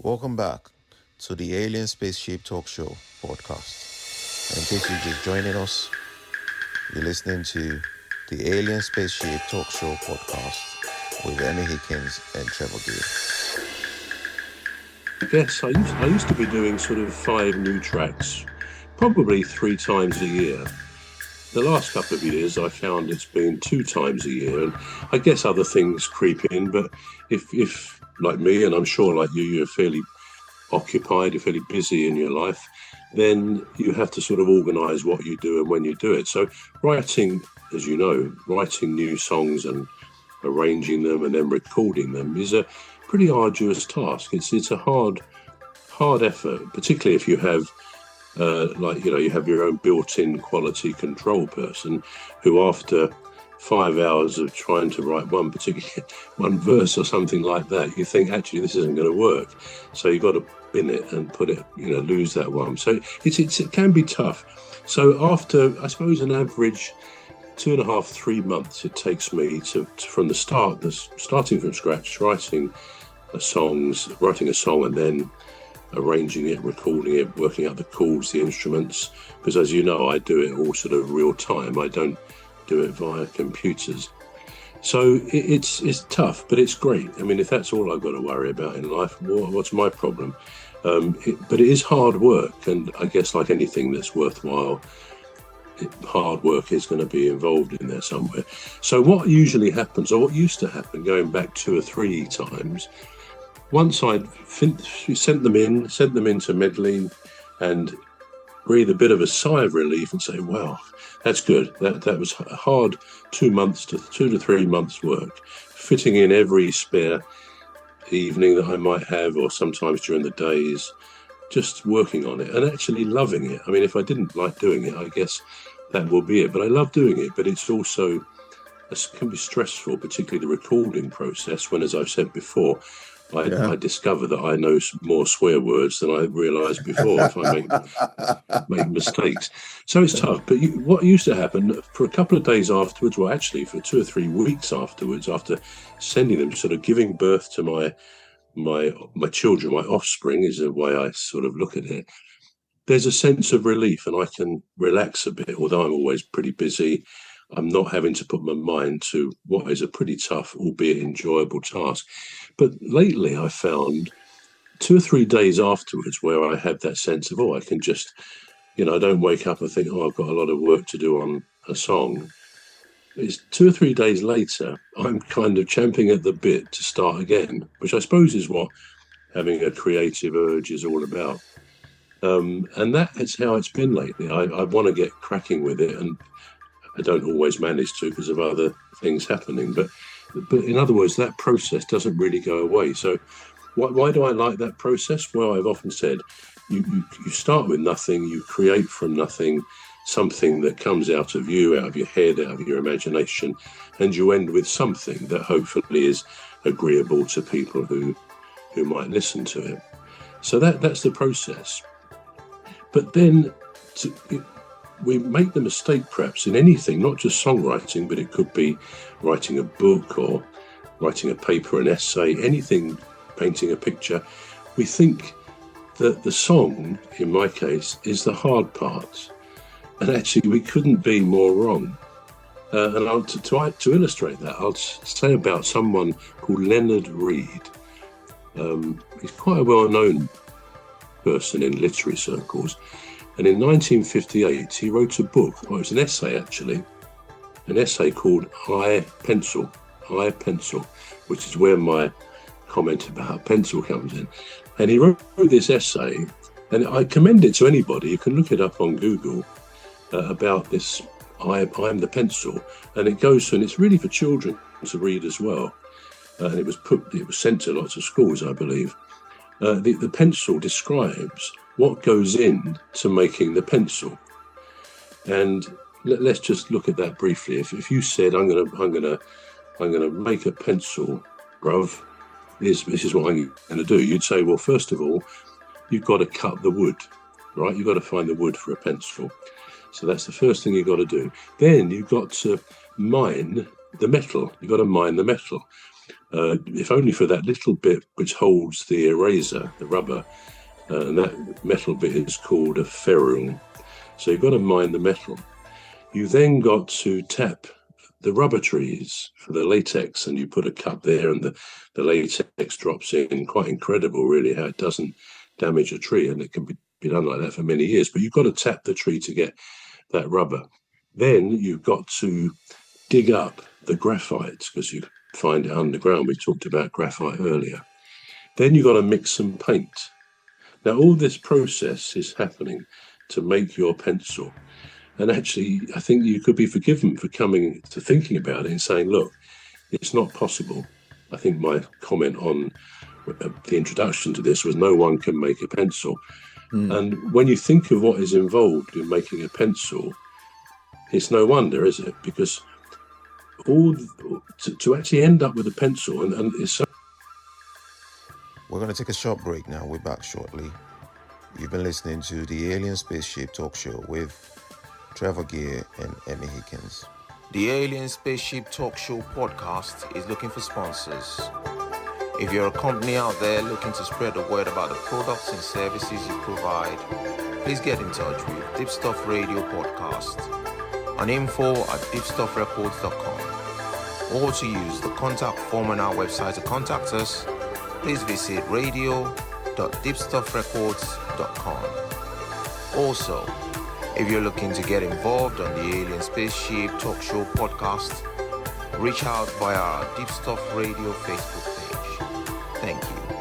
Welcome back to the Alien Spaceship Talkshow podcast. And in case you're just joining us, you're listening to the Alien Spaceship Talkshow podcast with Emmy Hikins and Trevor Gear. Yes, I used to be doing sort of 5 new tracks, probably 3 times a year. The last couple of years, I found it's been 2 times a year, and I guess other things creep in. But if like me, and I'm sure like you're fairly occupied, you're fairly busy in your life, then you have to sort of organise what you do and when you do it. So writing, as you know, writing new songs and arranging them and then recording them is a pretty arduous task. It's a hard effort, particularly if you have you have your own built-in quality control person who, after 5 hours of trying to write one verse or something like that, you think, actually, this isn't going to work. So you've got to bin it and put it, lose that one. So it can be tough. So after, I suppose, an average 2.5, 3 months, it takes me from the start, starting from scratch, writing a song and then arranging it, recording it, working out the chords, the instruments, because as you know, I do it all sort of real time. I don't do it via computers. So it's tough, but it's great. I mean, if that's all I've got to worry about in life, what's my problem? But it is hard work, and I guess like anything that's worthwhile, hard work is going to be involved in there somewhere. So what usually happens, or what used to happen, going back 2 or 3 times, once I'd sent them into Medley and breathe a bit of a sigh of relief and say, wow, that's good. That was a hard 2 to 3 months work, fitting in every spare evening that I might have, or sometimes during the days, just working on it and actually loving it. I mean, if I didn't like doing it, I guess that will be it. But I love doing it, but it's also, it can be stressful, particularly the recording process, when, as I've said before, I discover that I know more swear words than I realised before if I make mistakes. So it's tough. But what used to happen for a couple of days afterwards, well, actually for 2 or 3 weeks afterwards, after sending them, sort of giving birth to my children, my offspring is the way I sort of look at it, there's a sense of relief and I can relax a bit, although I'm always pretty busy. I'm not having to put my mind to what is a pretty tough, albeit enjoyable task. But lately I found 2 or 3 days afterwards where I had that sense of, I can just, I don't wake up and think, I've got a lot of work to do on a song. It's 2 or 3 days later, I'm kind of champing at the bit to start again, which I suppose is what having a creative urge is all about. And that is how it's been lately. I want to get cracking with it, and I don't always manage to because of other things happening. But in other words, that process doesn't really go away. So why do I like that process? Well, I've often said, you start with nothing, you create from nothing, something that comes out of you, out of your head, out of your imagination, and you end with something that hopefully is agreeable to people who might listen to it. So that's the process. But then we make the mistake perhaps in anything, not just songwriting, but it could be writing a book or writing a paper, an essay, anything, painting a picture. We think that the song, in my case, is the hard part. And actually, we couldn't be more wrong. And to illustrate that, I'll say about someone called Leonard Reed. He's quite a well-known person in literary circles. And in 1958, he wrote a book, it was an essay actually, an essay called I Pencil, which is where my comment about pencil comes in. And he wrote this essay, and I commend it to anybody. You can look it up on Google about this, I'm the pencil. And it goes to, and it's really for children to read as well. And it was sent to lots of schools, I believe. The pencil describes what goes in to making the pencil, and let's just look at that briefly. If you said I'm gonna make a pencil, bruv, this is what I'm going to do, you'd say, well, first of all, you've got to cut the wood, right? You've got to find the wood for a pencil. So that's the first thing you've got to do. Then you've got to mine the metal. You've got to mine the metal. if only for that little bit which holds the eraser, the rubber, and that metal bit is called a ferrule. So you've got to mine the metal. You then got to tap the rubber trees for the latex, and you put a cup there and the latex drops in. Quite incredible, really, how it doesn't damage a tree, and it can be done like that for many years. But you've got to tap the tree to get that rubber. Then you've got to dig up the graphite, because you find it underground. We talked about graphite earlier. Then you've got to mix some paint. Now, all this process is happening to make your pencil. And actually, I think you could be forgiven for coming to thinking about it and saying, look, it's not possible. I think my comment on the introduction to this was no one can make a pencil. And when you think of what is involved in making a pencil, it's no wonder, is it? Because to actually end up with a pencil, and it's so... We're going to take a short break now. We're back shortly. You've been listening to the Alien Spaceship Talk Show with Trevor Gear and Emmy Hikins. The Alien Spaceship Talk Show podcast is looking for sponsors. If you're a company out there looking to spread the word about the products and services you provide, please get in touch with Deepstuff Radio Podcast on info@deepstuffrecords.com, or to use the contact form on our website to contact us, please visit radio.deepstuffrecords.com. Also, if you're looking to get involved on the Alien Spaceship Talk Show podcast, reach out via our Deepstuff Radio Facebook page. Thank you.